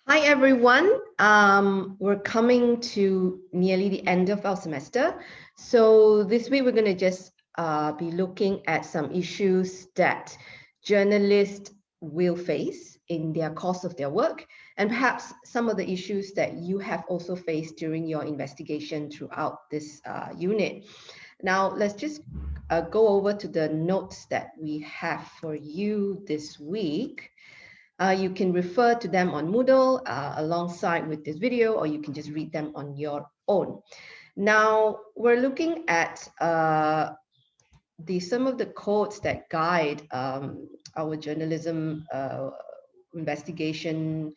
Hi everyone. We're coming to nearly the end of our semester. So this week we're going to just be looking at some issues that journalists will face in their course of their work, and perhaps some of the issues that you have also faced during your investigation throughout this unit. Now let's just go over to the notes that we have for you this week. You can refer to them on Moodle alongside with this video, or you can just read them on your own. Now, we're looking at some of the codes that guide our journalism investigation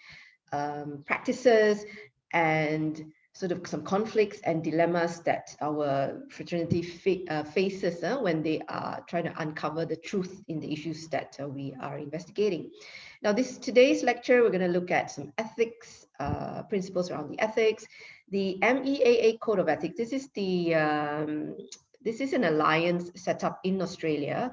practices, and sort of some conflicts and dilemmas that our fraternity faces when they are trying to uncover the truth in the issues that we are investigating. Now, today's lecture, we're going to look at some ethics, principles around the ethics, the MEAA Code of Ethics. This is an alliance set up in Australia,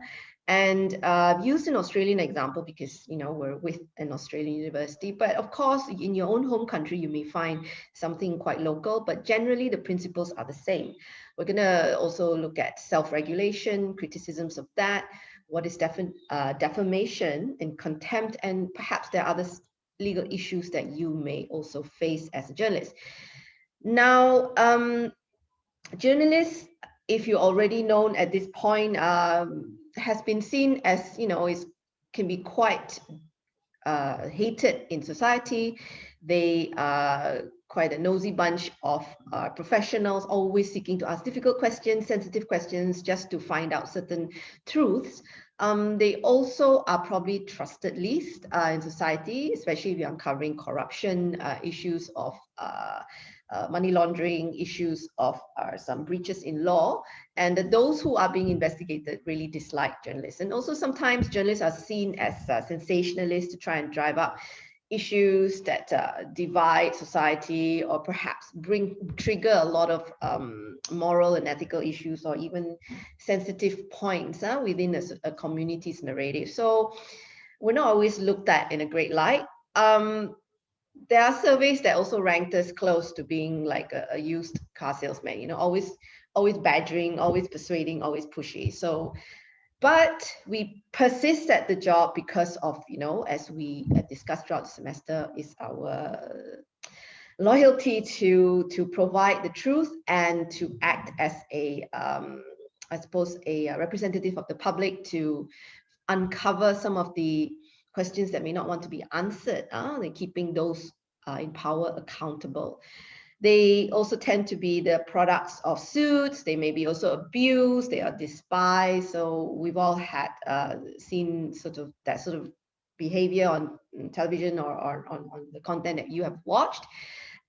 and used an Australian example because we're with an Australian university. But of course, in your own home country, you may find something quite local, but generally the principles are the same. We're going to also look at self-regulation, criticisms of that, what is defamation and contempt, and perhaps there are other legal issues that you may also face as a journalist. Now, journalists, if you're already known at this point, has been seen as, can be quite hated in society. They are quite a nosy bunch of professionals, always seeking to ask difficult questions, sensitive questions, just to find out certain truths. They also are probably trusted least in society, especially if you're uncovering corruption issues of money laundering, issues of some breaches in law, and those who are being investigated really dislike journalists. And also sometimes journalists are seen as sensationalists to try and drive up issues that divide society, or perhaps trigger a lot of moral and ethical issues, or even sensitive points within a community's narrative. So we're not always looked at in a great light. There are surveys that also ranked us close to being like a used car salesman, always badgering, always persuading, always pushy. So, but we persist at the job because of, as we discussed throughout the semester, is our loyalty to provide the truth and to act as I suppose, a representative of the public to uncover some of the questions that may not want to be answered, and keeping those in power accountable. They also tend to be the products of suits. They may be also abused. They are despised. So we've all had seen that sort of behavior on television, or on the content that you have watched.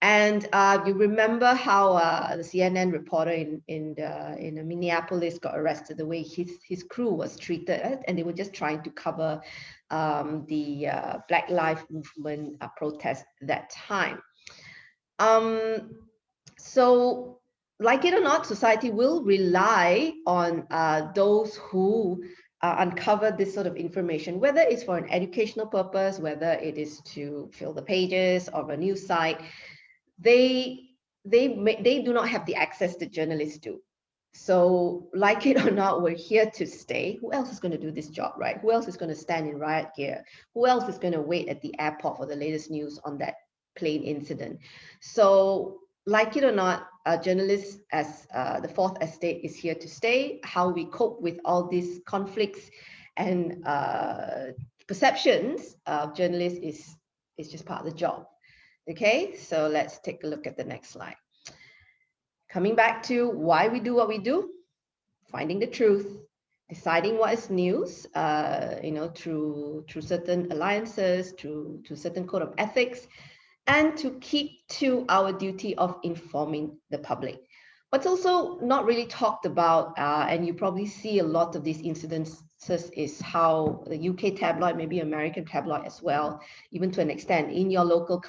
And you remember how the CNN reporter in Minneapolis got arrested, the way his crew was treated, right? And they were just trying to cover the Black Lives Movement protest that time. So, like it or not, society will rely on those who uncover this sort of information, whether it's for an educational purpose, whether it is to fill the pages of a news site. They do not have the access that journalists do. So, like it or not, we're here to stay. Who else is going to do this job, right? Who else is going to stand in riot gear? Who else is going to wait at the airport for the latest news on that plane incident? So, like it or not, journalists as the fourth estate is here to stay. How we cope with all these conflicts and perceptions of journalists is just part of the job. Okay, so let's take a look at the next slide. Coming back to why we do what we do, finding the truth, deciding what is news, through certain alliances, through certain code of ethics, and to keep to our duty of informing the public. What's also not really talked about, and you probably see a lot of these incidences, is how the UK tabloid, maybe American tabloid as well, even to an extent, in your local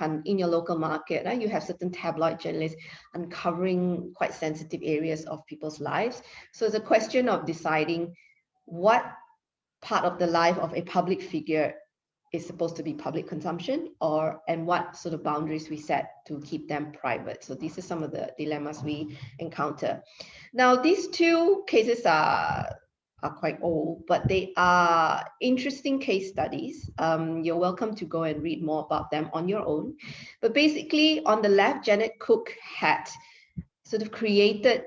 market, you have certain tabloid journalists uncovering quite sensitive areas of people's lives. So it's a question of deciding what part of the life of a public figure is supposed to be public consumption, and what sort of boundaries we set to keep them private. So these are some of the dilemmas we encounter. Now, these two cases are quite old, but they are interesting case studies. You're welcome to go and read more about them on your own. But basically, on the left, Janet Cook had sort of created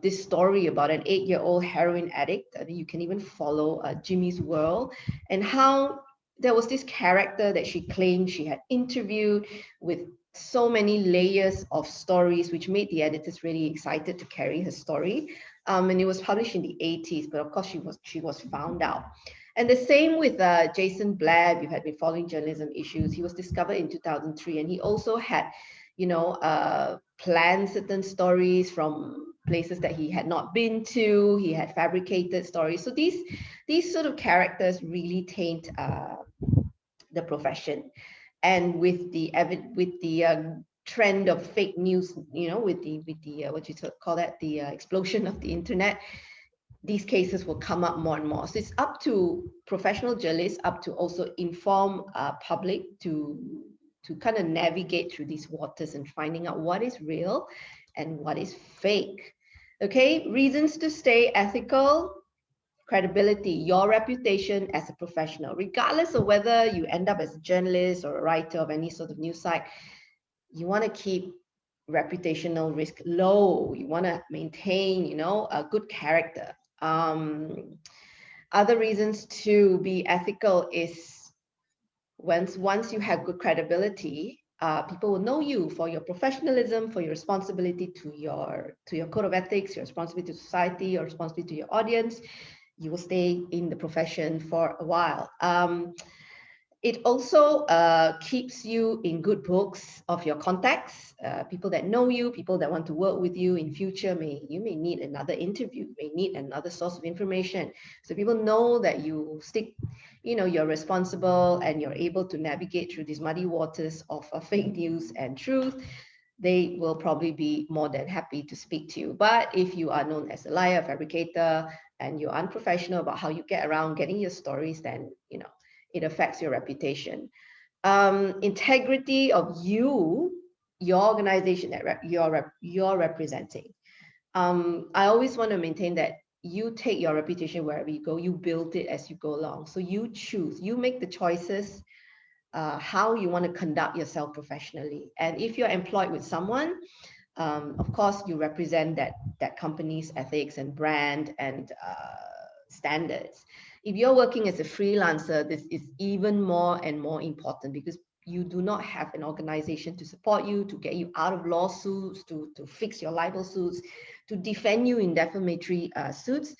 this story about an 8-year-old heroin addict. You can even follow Jimmy's World, and how there was this character that she claimed she had interviewed with so many layers of stories, which made the editors really excited to carry her story. And it was published in the 80s, but of course she was found out. And the same with Jason Blair. If you had been following journalism issues, he was discovered in 2003, and he also had, planned certain stories from places that he had not been to. He had fabricated stories. So these sort of characters really taint the profession. And with the trend of fake news, with the what you call that, the explosion of the internet, these cases will come up more and more. So it's up to professional journalists, up to also inform public to kind of navigate through these waters and finding out what is real and what is fake. Okay, reasons to stay ethical: credibility, your reputation as a professional, regardless of whether you end up as a journalist or a writer of any sort of news site. You want to keep reputational risk low. You want to maintain, a good character. Other reasons to be ethical is once you have good credibility, people will know you for your professionalism, for your responsibility to your code of ethics, your responsibility to society, your responsibility to your audience. You will stay in the profession for a while. It also keeps you in good books of your contacts, people that know you, people that want to work with you in future. You may need another interview, may need another source of information. So people know that you stick, you're responsible and you're able to navigate through these muddy waters of fake news and truth. They will probably be more than happy to speak to you. But if you are known as a liar, fabricator, and you're unprofessional about how you get around getting your stories, then, it affects your reputation. Integrity of your organization that you're representing. I always want to maintain that you take your reputation wherever you go, you build it as you go along. So you choose, you make the choices how you want to conduct yourself professionally. And if you're employed with someone, of course, you represent that company's ethics and brand and standards. If you're working as a freelancer, this is even more and more important, because you do not have an organization to support you, to get you out of lawsuits, to fix your libel suits, to defend you in defamatory suits.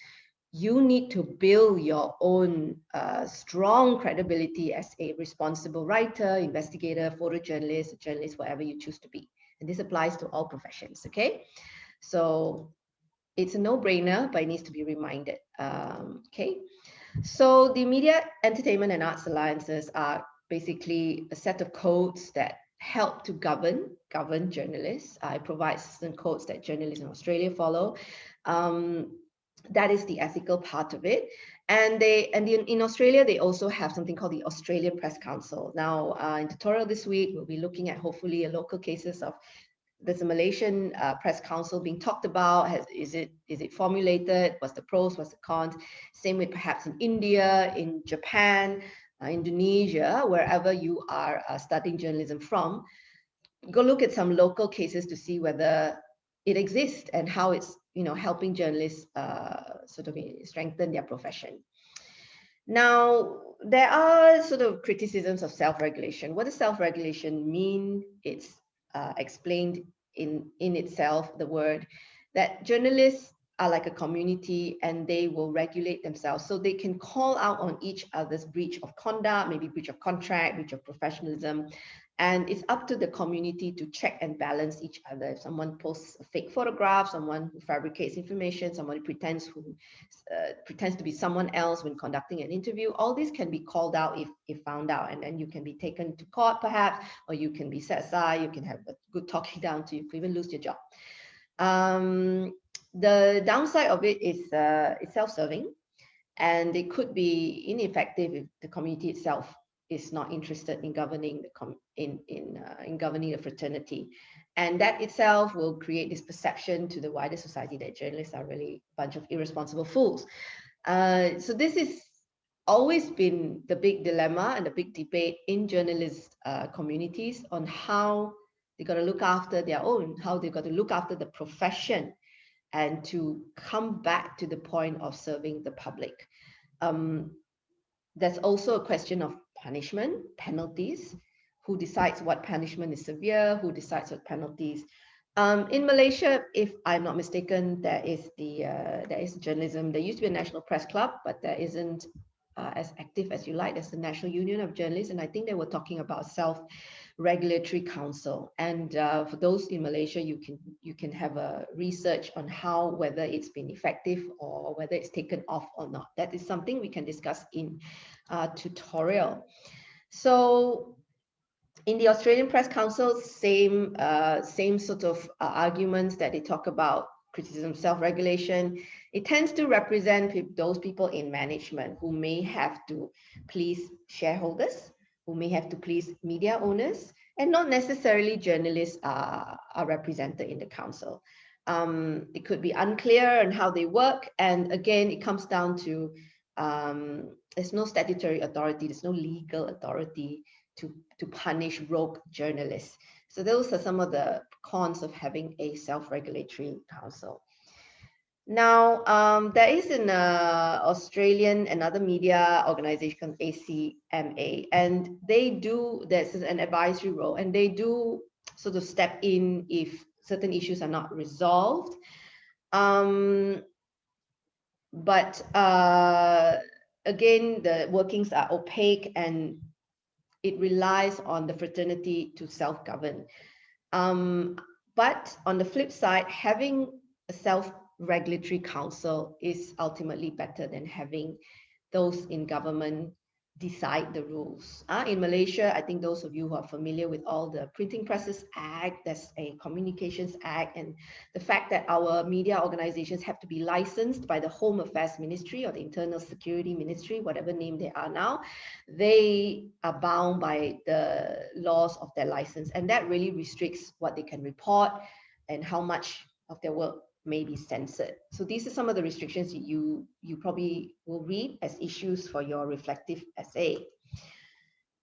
You need to build your own strong credibility as a responsible writer, investigator, photojournalist, journalist, whatever you choose to be. And this applies to all professions, okay? So it's a no-brainer, but it needs to be reminded, okay? So the Media, Entertainment and Arts Alliances are basically a set of codes that help to govern journalists. It provides certain codes that journalists in Australia follow. That is the ethical part of it. And in Australia, they also have something called the Australian Press Council. Now, in tutorial this week, we'll be looking at hopefully a local cases of there's a Malaysian Press Council being talked about. Is it formulated? What's the pros? What's the cons? Same with perhaps in India, in Japan, Indonesia, wherever you are studying journalism from. Go look at some local cases to see whether it exists and how it's helping journalists sort of strengthen their profession. Now, there are sort of criticisms of self-regulation. What does self-regulation mean? It's explained in itself, the word, that journalists are like a community and they will regulate themselves. So they can call out on each other's breach of conduct, maybe breach of contract, breach of professionalism. And it's up to the community to check and balance each other. If someone posts a fake photograph, someone who fabricates information, somebody pretends to be someone else when conducting an interview, all this can be called out if found out, and then you can be taken to court perhaps, or you can be set aside, you can have a good talking down to, you could even lose your job. The downside of it is it's self-serving, and it could be ineffective if the community itself is not interested in governing in governing the fraternity, and that itself will create this perception to the wider society that journalists are really a bunch of irresponsible fools. So this is always been the big dilemma and the big debate in journalist communities on how they got to look after their own, how they got to look after the profession, and to come back to the point of serving the public. There's also a question of punishment, penalties. Who decides what punishment is severe? Who decides what penalties? In Malaysia, if I'm not mistaken, there is journalism. There used to be a national press club, but there isn't as active as you like. There's the National Union of Journalists, and I think they were talking about self-regulatory council. And for those in Malaysia, you can have a research on whether it's been effective or whether it's taken off or not. That is something we can discuss in tutorial. So in the Australian Press Council, same sort of arguments that they talk about, criticism, self-regulation. It tends to represent those people in management who may have to please shareholders, who may have to please media owners, and not necessarily journalists are represented in the council. It could be unclear on how they work, and again, it comes down to there's no statutory authority, there's no legal authority to punish rogue journalists. So those are some of the cons of having a self-regulatory council. Now, there is an Australian, another media organization, ACMA, and there's an advisory role, and they do sort of step in if certain issues are not resolved. But again, the workings are opaque, and it relies on the fraternity to self-govern. But on the flip side, having a self-regulatory council is ultimately better than having those in government decide the rules. In Malaysia, I think those of you who are familiar with all the Printing Presses Act, there's a Communications Act, and the fact that our media organizations have to be licensed by the Home Affairs Ministry or the Internal Security Ministry, whatever name they are now, they are bound by the laws of their license, and that really restricts what they can report and how much of their work may be censored. So these are some of the restrictions that you probably will read as issues for your reflective essay.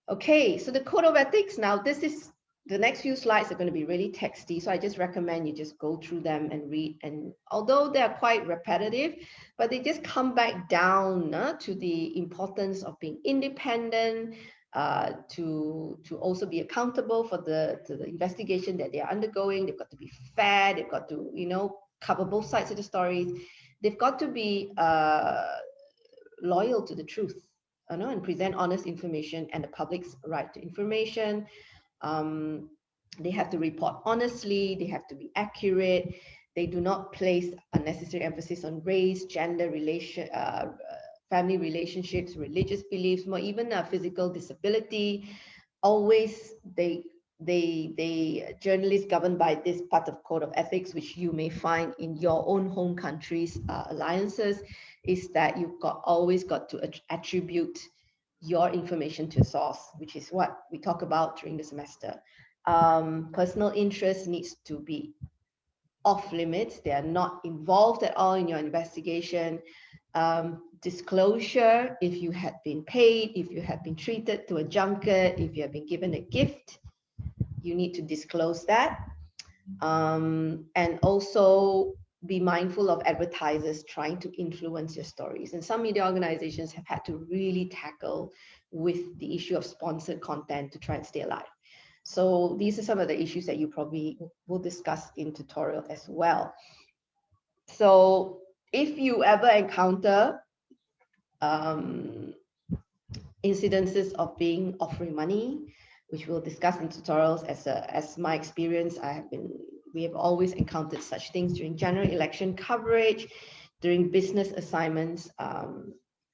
Okay, so the code of ethics. Now, the next few slides are going to be really texty, so I just recommend you just go through them and read. And although they're quite repetitive, but they just come back down to the importance of being independent, to also be accountable for the investigation that they are undergoing. They've got to be fair. They've got to, cover both sides of the stories. They've got to be loyal to the truth, and present honest information and the public's right to information. They have to report honestly. They have to be accurate. They do not place unnecessary emphasis on race, gender, family relationships, religious beliefs, or even physical disability. Always journalists governed by this part of code of ethics, which you may find in your own home country's alliances, is that you've always got to attribute your information to a source, which is what we talk about during the semester. Personal interest needs to be off limits. They are not involved at all in your investigation. Disclosure, if you had been paid, if you had been treated to a junket, if you have been given a gift, you need to disclose that. And also be mindful of advertisers trying to influence your stories. And some media organizations have had to really tackle with the issue of sponsored content to try and stay alive. So these are some of the issues that you probably will discuss in tutorial as well. So if you ever encounter incidences of offering money, which we'll discuss in tutorials, as my experience, we have always encountered such things during general election coverage, during business assignments.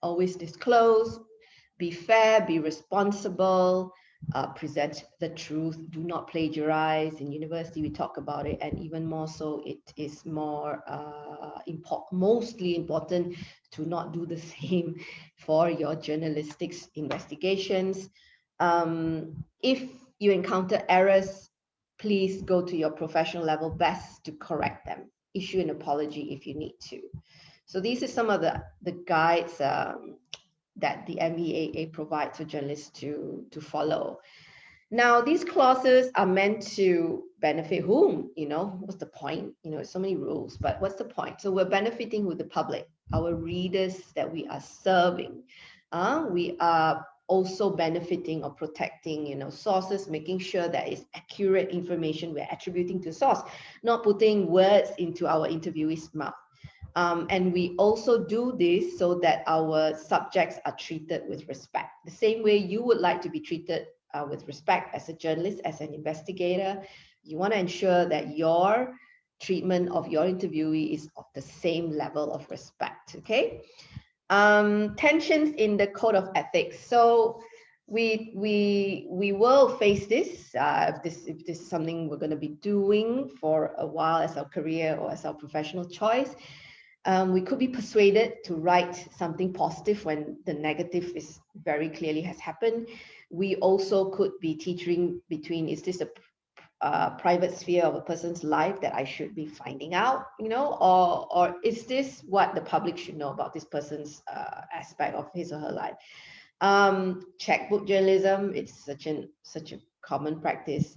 Always disclose, be fair, be responsible, present the truth, do not plagiarize. In university, we talk about it, and even more so, it is more mostly important to not do the same for your journalistic investigations. If you encounter errors, please go to your professional level best to correct them. Issue an apology if you need to. So these are some of the guides that the MEAA provides for journalists to follow. Now, these clauses are meant to benefit whom? What's the point? So many rules, but what's the point? So we're benefiting with the public, our readers that we are serving. We are also benefiting or protecting, sources, making sure that it's accurate information we're attributing to source, not putting words into our interviewee's mouth. And we also do this so that our subjects are treated with respect. The same way you would like to be treated with respect as a journalist, as an investigator. You want to ensure that your treatment of your interviewee is of the same level of respect, okay? Tensions in the code of ethics. So we will face this, if this is something we're going to be doing for a while as our career or as our professional choice. We could be persuaded to write something positive when the negative is very clearly has happened. We also could be teetering between, is this a private sphere of a person's life that I should be finding out, or is this what the public should know about this person's aspect of his or her life? Checkbook journalism, it's such a common practice.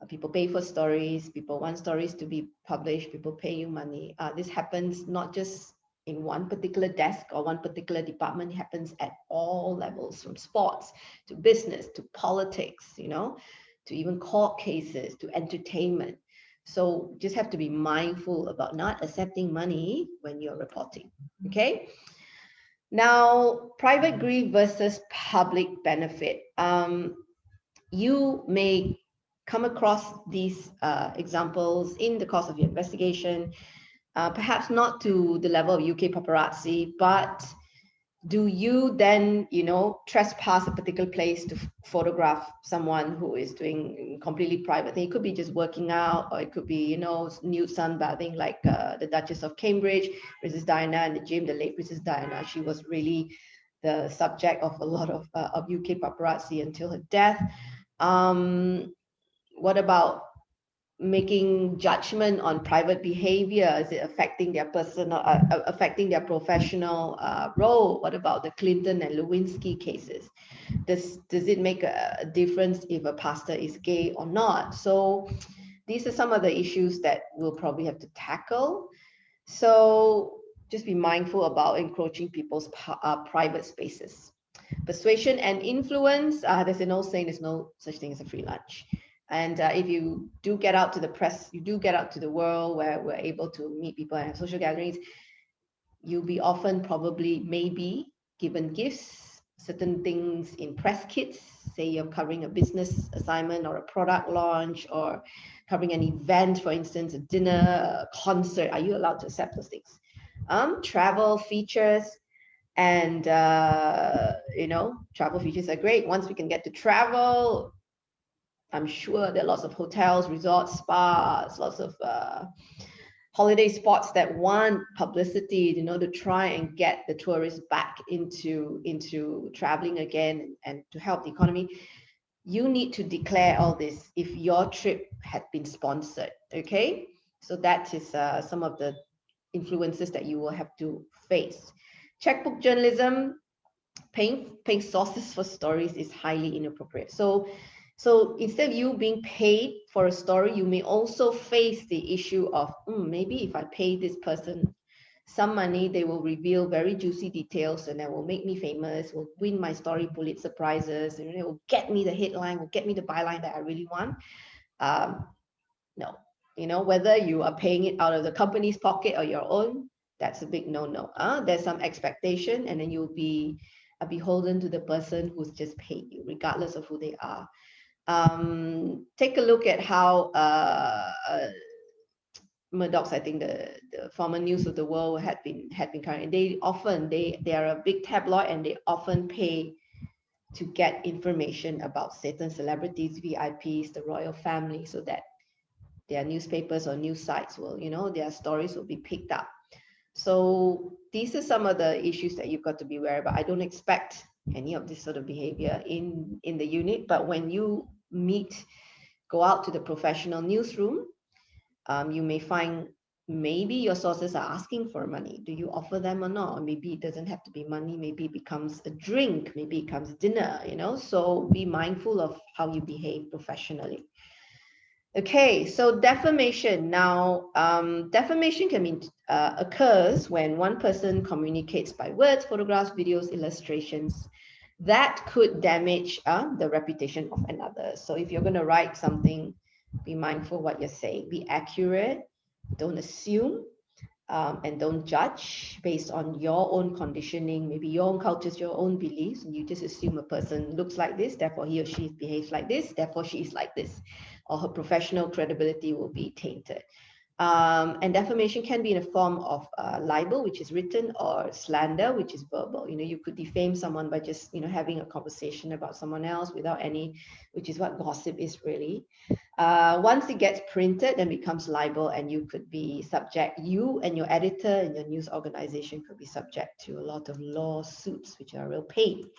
People pay for stories, people want stories to be published, people pay you money. This happens not just in one particular desk or one particular department, it happens at all levels, from sports to business to politics, to even court cases, to entertainment. So just have to be mindful about not accepting money when you're reporting, okay? Now, private grief versus public benefit. You may come across these examples in the course of your investigation, perhaps not to the level of UK paparazzi, but do you then, trespass a particular place to photograph someone who is doing completely private thing? It could be just working out, or it could be, nude sunbathing, like the Duchess of Cambridge, Princess Diana in the gym, the late Princess Diana. She was really the subject of a lot of UK paparazzi until her death. What about making judgment on private behavior? Is it affecting their personal, affecting their professional role? What about the Clinton and Lewinsky cases? Does it make a difference if a pastor is gay or not? So these are some of the issues that we'll probably have to tackle. So just be mindful about encroaching people's private spaces. Persuasion and influence, there's an old saying, there's no such thing as a free lunch. And if you do get out to the press, you do get out to the world where we're able to meet people and have social gatherings, you'll be often probably maybe given gifts, certain things in press kits, say you're covering a business assignment or a product launch or covering an event, for instance, a dinner, a concert. Are you allowed to accept those things? Travel features. And, travel features are great. Once we can get to travel, I'm sure there are lots of hotels, resorts, spas, lots of holiday spots that want publicity, to try and get the tourists back into traveling again and to help the economy. You need to declare all this if your trip had been sponsored, okay? So that is some of the influences that you will have to face. Checkbook journalism, paying sources for stories is highly inappropriate. So instead of you being paid for a story, you may also face the issue of, maybe if I pay this person some money, they will reveal very juicy details and that will make me famous, will win my story Pulitzer Prizes, and it will get me the headline, will get me the byline that I really want. No, whether you are paying it out of the company's pocket or your own, that's a big no-no. There's some expectation, and then you'll be beholden to the person who's just paid you, regardless of who they are. Take a look at how Murdoch's, I think the former News of the World had been covering. They are a big tabloid, and they often pay to get information about certain celebrities, VIPs, the royal family, so that their newspapers or news sites will, their stories will be picked up. So these are some of the issues that you've got to be aware about. I don't expect any of this sort of behavior in the unit. But when you go out to the professional newsroom, you may find maybe your sources are asking for money. Do you offer them or not? Or maybe it doesn't have to be money. Maybe it becomes a drink. Maybe it becomes dinner, you know. So be mindful of how you behave professionally. Okay, so defamation. Now, defamation can mean occurs when one person communicates by words, photographs, videos, illustrations that could damage the reputation of another. So if you're going to write something, be mindful what you're saying. Be accurate. Don't assume. And don't judge based on your own conditioning, maybe your own cultures, your own beliefs, and you just assume a person looks like this, therefore he or she behaves like this, therefore she is like this, or her professional credibility will be tainted. And defamation can be in a form of libel, which is written, or slander, which is verbal. You know, you could defame someone by just, you know, having a conversation about someone else without any, which is what gossip is really. Once it gets printed, then becomes libel, and you could be subject, you and your editor and your news organization could be subject to a lot of lawsuits, which are a real pain.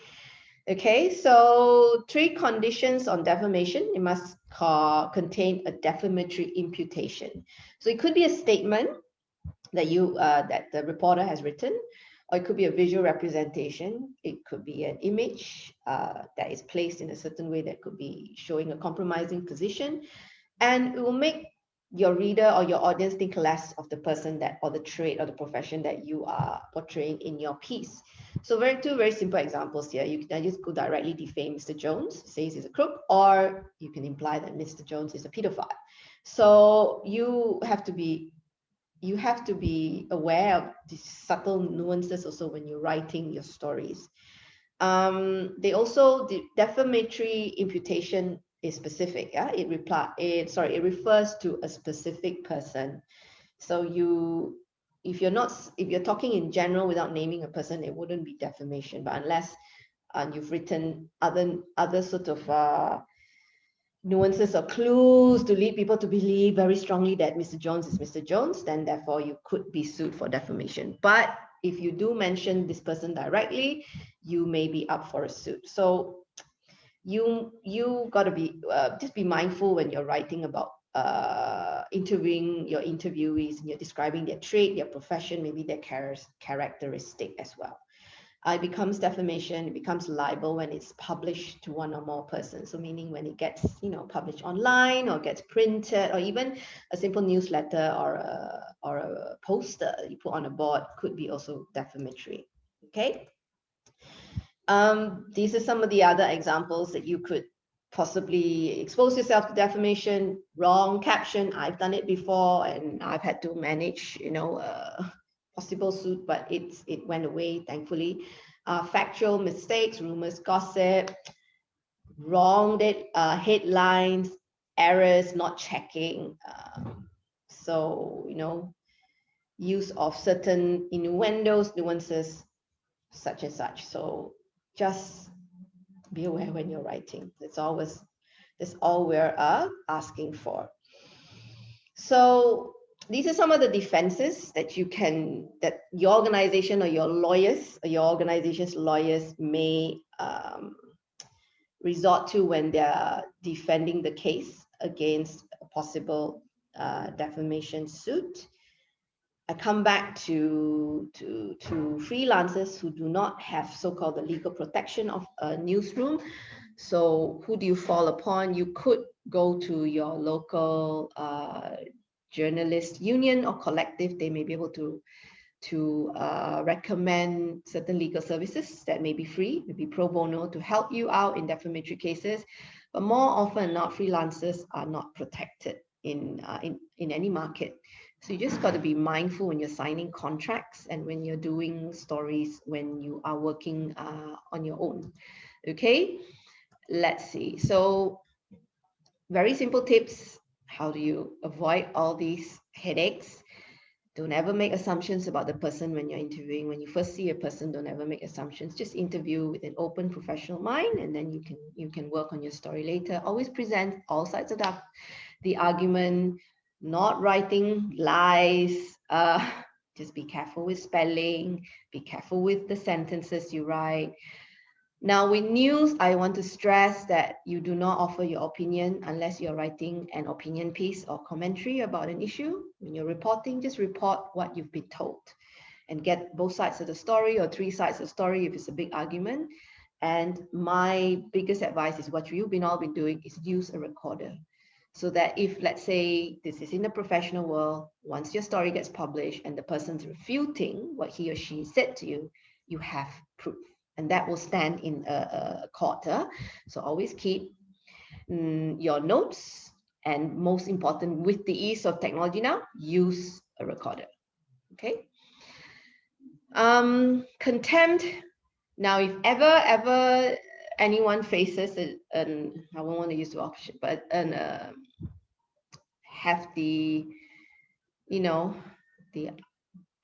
Okay, so 3 conditions on defamation. It must contain a defamatory imputation. So it could be a statement that that the reporter has written, or it could be a visual representation. It could be an image that is placed in a certain way that could be showing a compromising position, and it will make your reader or your audience think less of the person that, or the trade or the profession that you are portraying in your piece. So two very simple examples here. You can just go directly defame Mr. Jones, says he's a crook, or you can imply that Mr. Jones is a pedophile. So you have to be aware of these subtle nuances also when you're writing your stories. The defamatory imputation is specific. Yeah, it refers to a specific person. So if you're talking in general without naming a person, it wouldn't be defamation. But unless you've written other sort of nuances or clues to lead people to believe very strongly that Mr. Jones is Mr. Jones, then therefore you could be sued for defamation. But if you do mention this person directly, you may be up for a suit. So you got to be just be mindful when you're writing about interviewing your interviewees, and you're describing their trait, their profession, maybe their characteristic as well. It becomes defamation, it becomes libel when it's published to one or more persons. So meaning when it gets, you know, published online or gets printed, or even a simple newsletter or a poster you put on a board could be also defamatory. Okay. These are some of the other examples that you could possibly expose yourself to defamation. Wrong caption. I've done it before, and I've had to manage, you know, possible suit, but it went away, thankfully. Factual mistakes, rumors, gossip, wrong headlines, errors, not checking. So, you know, use of certain innuendos, nuances, such and such. So just be aware when you're writing. That's all we're asking for. So these are some of the defenses that your organization or your lawyers or your organization's lawyers may resort to when they're defending the case against a possible defamation suit. I come back to freelancers who do not have so-called the legal protection of a newsroom. So who do you fall upon? You could go to your local journalist union or collective. They may be able to recommend certain legal services that may be free, maybe pro bono, to help you out in defamatory cases. But more often than not, freelancers are not protected in any market. So you just got to be mindful when you're signing contracts and when you're doing stories, when you are working on your own. Okay, let's see. So very simple tips. How do you avoid all these headaches? Don't ever make assumptions about the person when you're interviewing. When you first see a person, don't ever make assumptions. Just interview with an open professional mind, and then you can work on your story later. Always present all sides of the argument, not writing lies. Just be careful with spelling, be careful with the sentences you write. Now, with news, I want to stress that you do not offer your opinion unless you're writing an opinion piece or commentary about an issue. When you're reporting, just report what you've been told and get both sides of the story or three sides of the story if it's a big argument. And my biggest advice is what you've all been doing is use a recorder. So that if, let's say, this is in the professional world, once your story gets published and the person's refuting what he or she said to you, you have proof. And that will stand in a court. So always keep your notes. And most important, with the ease of technology now, use a recorder. Okay. Contempt. Now, if ever anyone faces an I won't want to use the option, but have the, the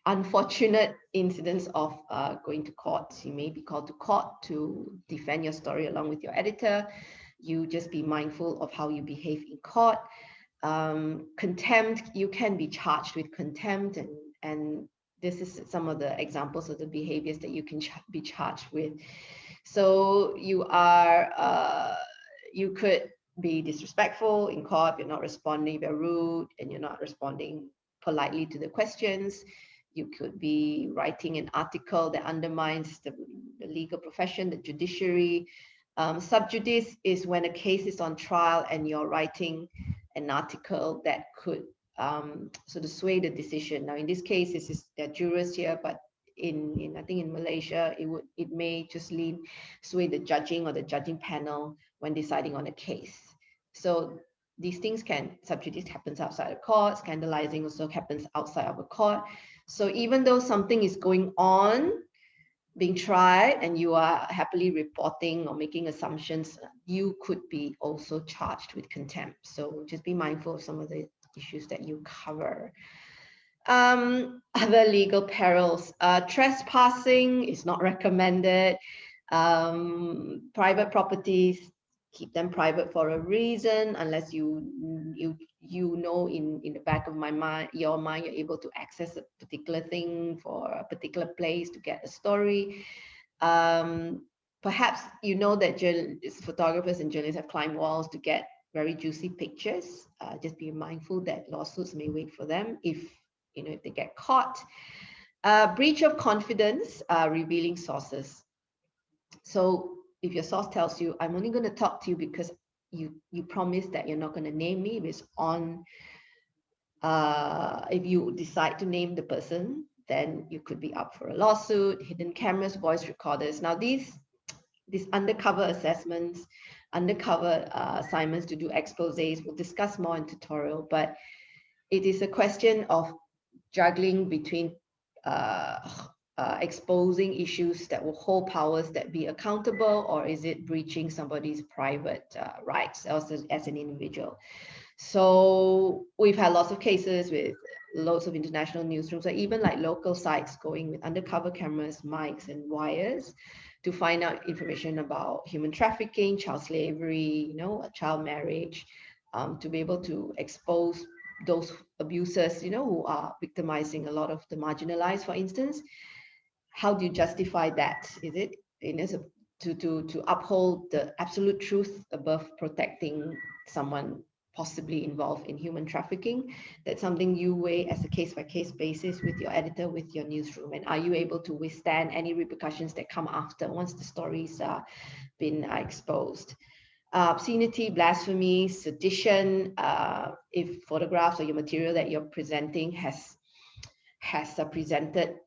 unfortunate incidents of going to court. You may be called to court to defend your story along with your editor. You just be mindful of how you behave in court. Contempt, you can be charged with contempt, and this is some of the examples of the behaviors that you can be charged with. So you could be disrespectful in court, you're not responding, you're rude, and you're not responding politely to the questions. You could be writing an article that undermines the legal profession, the judiciary. Sub judice is when a case is on trial and you're writing an article that could sort of sway the decision. Now, in this case, there are jurors here, but in I think in Malaysia, it may just sway the judging or the judging panel when deciding on a case. So these things sub judice happens outside of court. Scandalizing also happens outside of a court. So even though something is going on, being tried, and you are happily reporting or making assumptions, you could be also charged with contempt. So just be mindful of some of the issues that you cover. Other legal perils. Trespassing is not recommended. Private properties, keep them private for a reason, unless you know in the back of your mind, you're able to access a particular thing for a particular place to get a story. Perhaps you know that photographers and journalists have climbed walls to get very juicy pictures. Just be mindful that lawsuits may wait for them if they get caught. Breach of confidence, revealing sources. So if your source tells you, I'm only going to talk to you because you promised that you're not going to name me, if it's on, if you decide to name the person, then you could be up for a lawsuit. Hidden cameras, voice recorders. Now these undercover assessments, undercover assignments to do exposés, we'll discuss more in tutorial, but it is a question of juggling between exposing issues that will hold powers that be accountable, or is it breaching somebody's private rights as an individual? So we've had lots of cases with loads of international newsrooms, or even like local sites going with undercover cameras, mics, and wires to find out information about human trafficking, child slavery, child marriage, to be able to expose those abusers, who are victimizing a lot of the marginalized, for instance. How do you justify that? Is it to uphold the absolute truth above protecting someone possibly involved in human trafficking? That's something you weigh as a case-by-case basis with your editor, with your newsroom. And are you able to withstand any repercussions that come after once the stories are been exposed? Obscenity, blasphemy, sedition, if photographs or your material that you're presenting has presented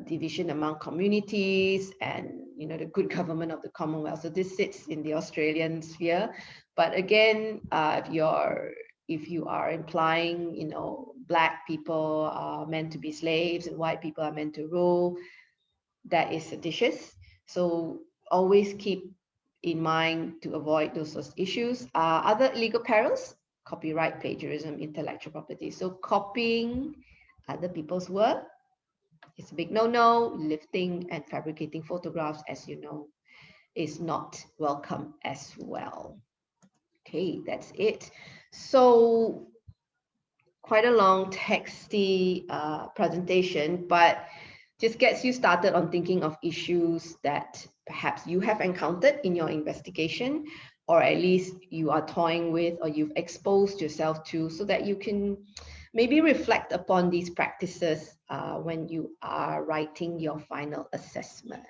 division among communities and the good government of the Commonwealth. So this sits in the Australian sphere. But again, if you are implying Black people are meant to be slaves and white people are meant to rule, that is seditious. So always keep in mind to avoid those sorts of issues. Other legal perils: copyright, plagiarism, intellectual property. So copying other people's work, it's a big no-no. Lifting and fabricating photographs, as you know, is not welcome as well. Okay, that's it. So quite a long texty presentation, but just gets you started on thinking of issues that perhaps you have encountered in your investigation, or at least you are toying with or you've exposed yourself to, so that you can maybe reflect upon these practices when you are writing your final assessment.